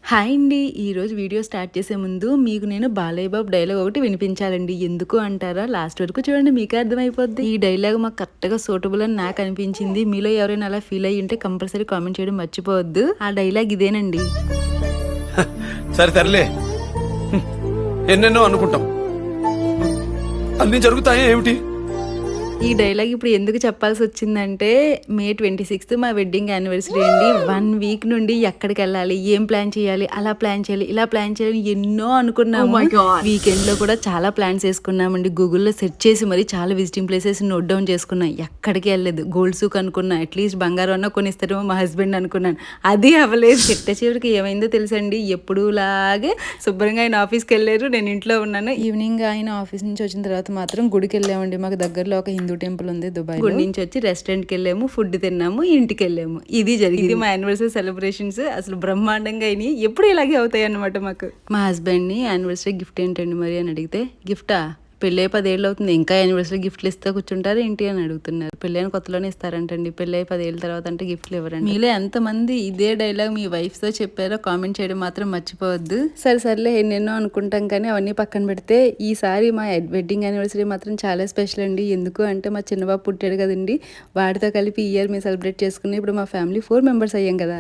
Hi అండి. ఈరోజు video start చేసే ముందు మీకు నేను బాలయ్య బాబు డైలాగ్ ఒకటి వినిపించాలండి. ఎందుకు అంటారా? లాస్ట్ వరకు చూడండి, మీకే అర్థమైపోద్ది. ఈ డైలాగ్ మాకు కరెక్ట్‌గా సూటబుల్ అని నాకు అనిపించింది. మీలో ఎవరైనా అలా ఫీల్ అయ్యి ఉంటే కంపల్సరీ కామెంట్ చేయడం మర్చిపోవద్దు. ఆ డైలాగ్ ఇదేనండి. సరే తరలే, ఎన్నెన్నో అనుకుంటాం, అన్ని జరుగుతాయి ఏమిటి? ఈ డైలాగ్ ఇప్పుడు ఎందుకు చెప్పాల్సి వచ్చిందంటే, మే 26 మా వెడ్డింగ్ యానివర్సరీ అండి. 1 వీక్ నుండి ఎక్కడికి వెళ్ళాలి, ఏం ప్లాన్ చేయాలి, అలా ప్లాన్ చేయాలి, ఇలా ప్లాన్ చేయాలి, ఎన్నో అనుకున్నాము. వీకెండ్ లో కూడా చాలా ప్లాన్స్ వేసుకున్నామండి. గూగుల్లో సెర్చ్ చేసి మరి చాలా విజిటింగ్ ప్లేసెస్ నోట్ డౌన్ చేసుకున్నాం. ఎక్కడికి వెళ్ళలేదు. గోల్డ్ సూక్ అనుకున్నా, అట్లీస్ట్ బంగారం అన్నా కొనిస్తారేమో మా హస్బెండ్ అనుకున్నాను. అది అవ్వలేదు. చిట్ట చివరికి ఏమైందో తెలుసండి, ఎప్పుడు లాగే శుభ్రంగా ఆయన ఆఫీస్కి వెళ్ళారు, నేను ఇంట్లో ఉన్నాను. ఈవినింగ్ ఆయన ఆఫీస్ నుంచి వచ్చిన తర్వాత మాత్రం గుడికి వెళ్ళామండి. మాకు దగ్గరలో ఒక హిందూ టెంపుల్ ఉంది దుబాయ్. గుడి నుంచి వచ్చి రెస్టారెంట్కి వెళ్ళాము, ఫుడ్ తిన్నాము, ఇంటికి వెళ్ళాము. ఇది జరిగింది మా యానివర్సరీ సెలబ్రేషన్స్. అసలు బ్రహ్మాండంగా అయినాయి. ఎప్పుడు ఇలాగే అవుతాయి అన్నమాట మాకు. మా హస్బెండ్ ని యానివర్సరీ గిఫ్ట్ ఏంటండి మరి అని అడిగితే, గిఫ్టా, పెళ్ళై 10 ఏళ్ళు అవుతుంది, ఇంకా యానివర్సరీ గిఫ్ట్లు ఇస్తే కూర్చుంటారు ఏంటి అని అడుగుతున్నారు. పెళ్ళైన కొత్తలోనే ఇస్తారంటండి, పెళ్ళై 10 ఏళ్ళ తర్వాత అంటే గిఫ్ట్లు ఇవ్వరండి. మీలో ఎంతమంది ఇదే డైలాగ్ మీ వైఫ్ తో చెప్పారో కామెంట్ చేయడం మాత్రం మర్చిపోవద్దు. సర్లే ఎన్నెన్నో అనుకుంటాం కానీ అవన్నీ పక్కన పెడితే ఈసారి మా వెడ్డింగ్ యానివర్సరీ మాత్రం చాలా స్పెషల్ అండి. ఎందుకు అంటే మా చిన్నబాబు పుట్టాడు కదండి, వాడితో కలిపి ఈ ఇయర్ మేము సెలబ్రేట్ చేసుకుని ఇప్పుడు మా ఫ్యామిలీ 4 మెంబర్స్ అయ్యాం కదా.